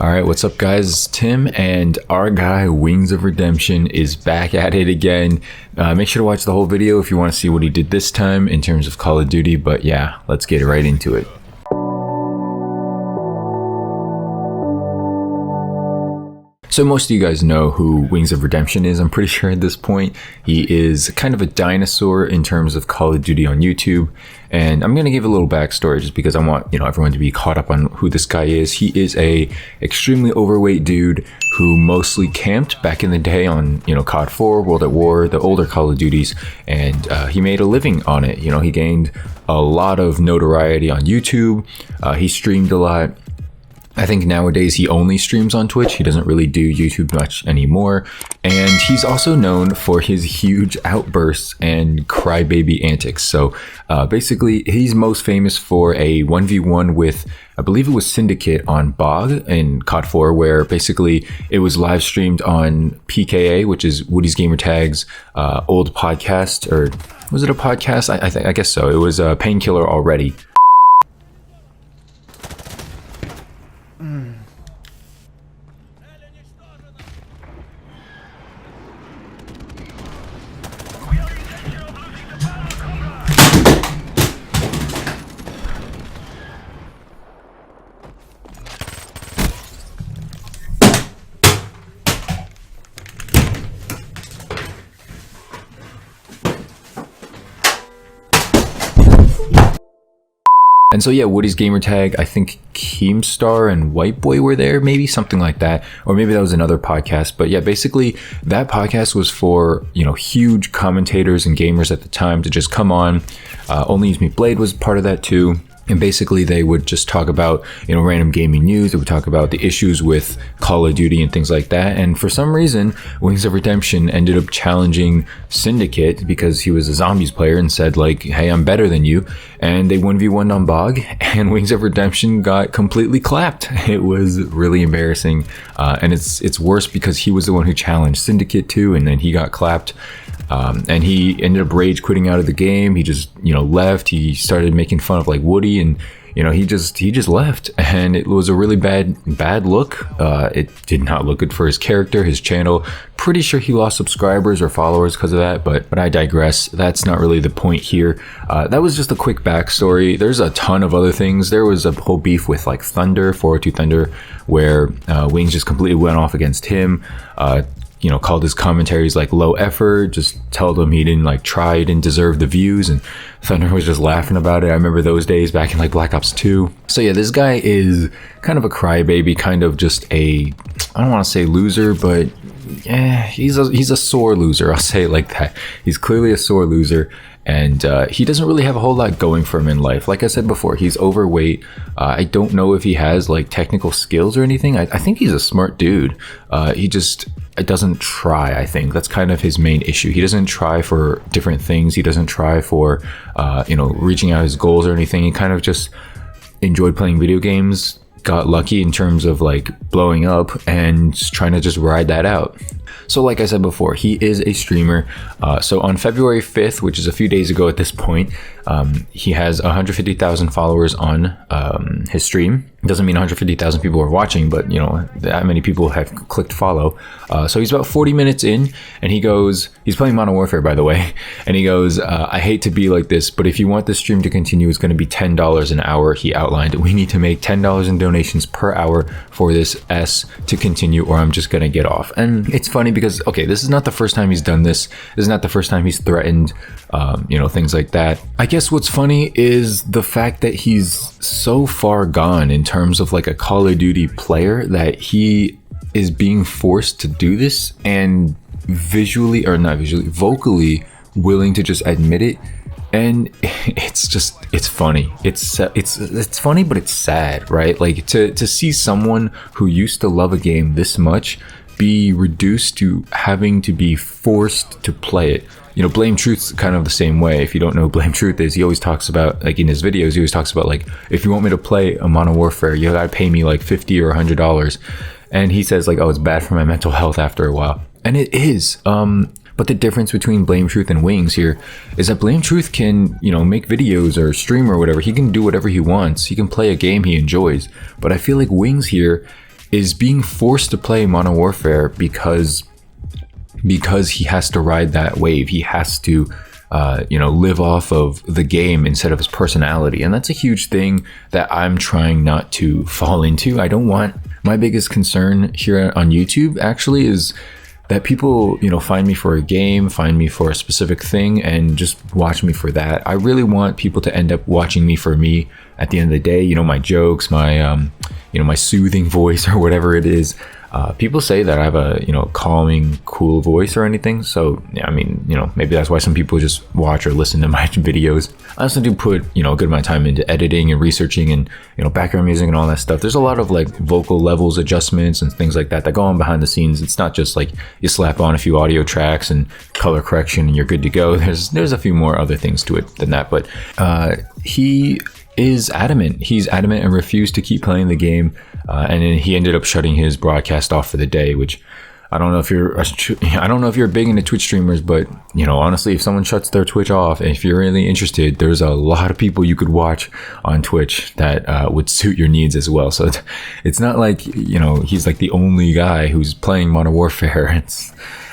All right, what's up, guys? Tim, and our guy Wings of Redemption is back at it again. Make sure to watch the whole video if you want to see what he did this time in terms of Call of Duty, but yeah, let's get right into it. So most of you guys know who Wings of Redemption is, I'm pretty sure at this point. He is kind of a dinosaur in terms of Call of Duty on YouTube. And I'm going to give a little backstory just because I want, everyone to be caught up on who this guy is. He is a extremely overweight dude who mostly camped back in the day on, COD 4, World at War, the older Call of Duties. And he made a living on it. He gained a lot of notoriety on YouTube. He streamed a lot. I think nowadays he only streams on Twitch. He doesn't really do YouTube much anymore. And he's also known for his huge outbursts and crybaby antics. So basically, he's most famous for a 1v1 with, I believe it was Syndicate on BOG in COD 4, where basically it was live streamed on PKA, which is Woody's Gamertag's old podcast. Or was it a podcast? I guess so. It was Painkiller Already. And so yeah, Woody's Gamertag, I think Keemstar and Whiteboy were there, maybe something like that, or maybe that was another podcast. But yeah, basically that podcast was for huge commentators and gamers at the time to just come on. Only Use Me Blade was part of that too. And basically they would just talk about, random gaming news. They would talk about the issues with Call of Duty and things like that. And for some reason, Wings of Redemption ended up challenging Syndicate because he was a zombies player and said like, hey, I'm better than you. And they 1v1'd on BOG and Wings of Redemption got completely clapped. It was really embarrassing. And it's worse because he was the one who challenged Syndicate too. And then he got clapped. And he ended up rage quitting out of the game. He just, left. He started making fun of like Woody and, he just left, and it was a really bad look. It did not look good for his character, his channel. Pretty sure he lost subscribers or followers because of that, but I digress. That's not really the point here. That was just a quick backstory. There's a ton of other things. There was a whole beef with like Thunder, 402 Thunder, where Wings just completely went off against him. Called his commentaries like low effort, just told him he didn't try, he didn't deserve the views, and Thunder was just laughing about it. I remember those days back in like Black Ops 2. So yeah, this guy is kind of a crybaby, kind of just I don't want to say loser, but yeah, he's a sore loser. I'll say it like that. He's clearly a sore loser. And he doesn't really have a whole lot going for him in life. Like I said before, he's overweight. I don't know if he has like technical skills or anything. I think he's a smart dude. He just doesn't try. I think that's kind of his main issue. He doesn't try for different things. He doesn't try for reaching out his goals or anything. He kind of just enjoyed playing video games, got lucky in terms of like blowing up, and trying to just ride that out. So like I said before, he is a streamer. So on February 5th, which is a few days ago at this point, he has 150,000 followers on his stream. It doesn't mean 150,000 people are watching, but that many people have clicked follow. So he's about 40 minutes in, and he's playing Modern Warfare, by the way, and he goes, I hate to be like this, but if you want this stream to continue, it's going to be $10 an hour. He outlined, we need to make $10 in donations per hour for this S to continue, or I'm just going to get off. And it's funny because, okay, this is not the first time he's done this. This is not the first time he's threatened, things like that. I guess what's funny is the fact that he's so far gone in terms of like a Call of Duty player that he is being forced to do this, and vocally willing to just admit it. And it's funny. It's funny, but it's sad, right? Like to see someone who used to love a game this much be reduced to having to be forced to play it. Blame Truth's kind of the same way. If you don't know who Blame Truth is, he always talks about, like in his videos, he always talks about like, if you want me to play a Modern Warfare, you gotta pay me like $50 or $100. And he says like, oh, it's bad for my mental health after a while. And it is. But the difference between Blame Truth and Wings here is that Blame Truth can, make videos or stream or whatever. He can do whatever he wants. He can play a game he enjoys. But I feel like Wings here, is being forced to play Modern Warfare because he has to ride that wave. He has to live off of the game instead of his personality. And that's a huge thing that I'm trying not to fall into. I don't want, my biggest concern here on YouTube actually is that people, find me for a game, find me for a specific thing, and just watch me for that. I really want people to end up watching me for me at the end of the day. My jokes, my, my soothing voice or whatever it is. People say that I have a, calming, cool voice or anything. So, maybe that's why some people just watch or listen to my videos. I also do put, a good amount of time into editing and researching and, background music and all that stuff. There's a lot of like vocal levels adjustments and things like that go on behind the scenes. It's not just like you slap on a few audio tracks and color correction and you're good to go. There's a few more other things to it than that. But he is adamant. He's adamant and refused to keep playing the game. And then he ended up shutting his broadcast off for the day, which I don't know if you're big into Twitch streamers, but honestly, if someone shuts their Twitch off, if you're really interested, there's a lot of people you could watch on Twitch that would suit your needs as well. So it's not like, he's like the only guy who's playing Modern Warfare.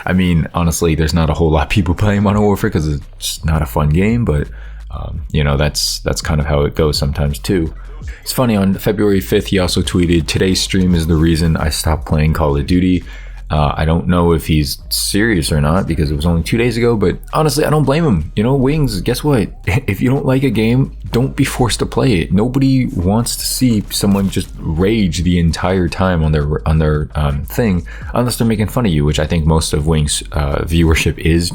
Honestly, there's not a whole lot of people playing Modern Warfare because it's just not a fun game, but that's kind of how it goes sometimes too. It's funny, on February 5th, he also tweeted, "Today's stream is the reason I stopped playing Call of Duty." I don't know if he's serious or not because it was only 2 days ago, but honestly, I don't blame him. Wings, guess what? If you don't like a game, don't be forced to play it. Nobody wants to see someone just rage the entire time on their thing, unless they're making fun of you, which I think most of Wings' viewership is.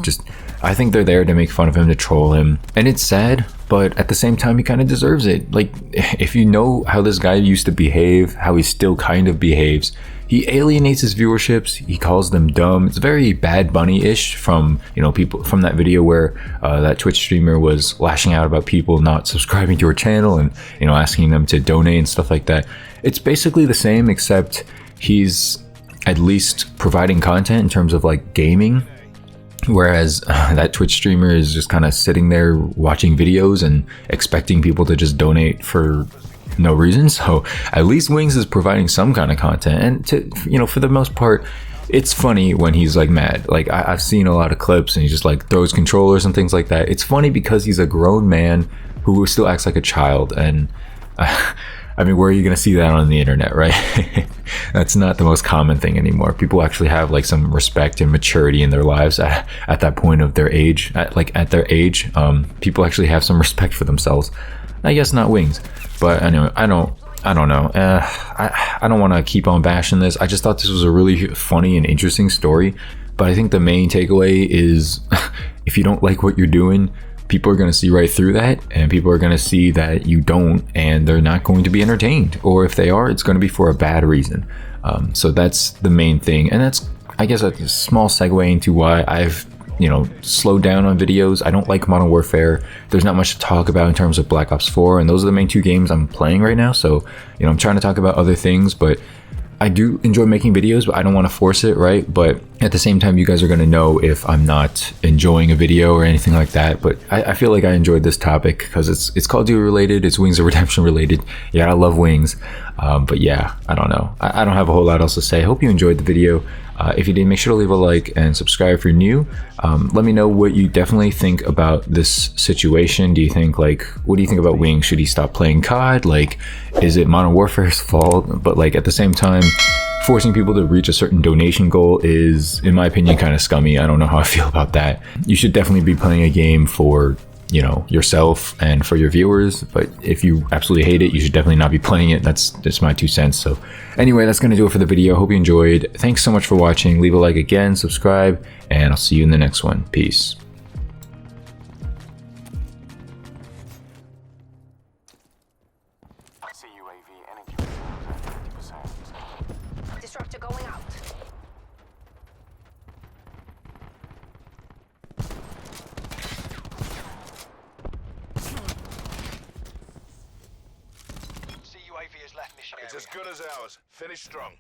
I think they're there to make fun of him, to troll him. And it's sad, but at the same time, he kind of deserves it. Like, if you know how this guy used to behave, how he still kind of behaves, he alienates his viewerships. He calls them dumb. It's very Bad Bunny-ish from, people from that video where that Twitch streamer was lashing out about people not subscribing to her channel and, asking them to donate and stuff like that. It's basically the same, except he's at least providing content in terms of like gaming. Whereas that Twitch streamer is just kind of sitting there watching videos and expecting people to just donate for no reason. So at least Wings is providing some kind of content, and for the most part, it's funny when he's like mad. Like I've seen a lot of clips and he just like throws controllers and things like that. It's funny because he's a grown man who still acts like a child, and where are you going to see that on the internet, right? That's not the most common thing anymore. People actually have like some respect and maturity in their lives at that point of their age. At their age, people actually have some respect for themselves. I guess not Wings, but anyway, I don't know. I don't want to keep on bashing this. I just thought this was a really funny and interesting story. But I think the main takeaway is if you don't like what you're doing, people are going to see right through that, and people are going to see that you don't, and they're not going to be entertained. Or if they are, it's going to be for a bad reason. So that's the main thing. And that's, I guess, a small segue into why I've slowed down on videos. I don't like Modern Warfare. There's not much to talk about in terms of Black Ops 4, and those are the main two games I'm playing right now. So, I'm trying to talk about other things, but I do enjoy making videos, but I don't want to force it, right? But at the same time, you guys are going to know if I'm not enjoying a video or anything like that. But I feel like I enjoyed this topic because it's Call of Duty related, it's Wings of Redemption related. Yeah, I love Wings. But yeah, I don't know. I don't have a whole lot else to say. I hope you enjoyed the video. If you did, make sure to leave a like and subscribe if you're new. Let me know what you definitely think about this situation. What do you think about Wings? Should he stop playing COD? Like, is it Modern Warfare's fault? But like at the same time, forcing people to reach a certain donation goal is, in my opinion, kind of scummy. I don't know how I feel about that. You should definitely be playing a game for yourself and for your viewers, but if you absolutely hate it, you should definitely not be playing it. That's just my 2 cents. So anyway, that's gonna do it for the video. Hope you enjoyed. Thanks so much for watching. Leave a like again, subscribe, and I'll see you in the next one. Peace. Disruptor going out. UAV has left mission area. It's as good as ours. Finish strong.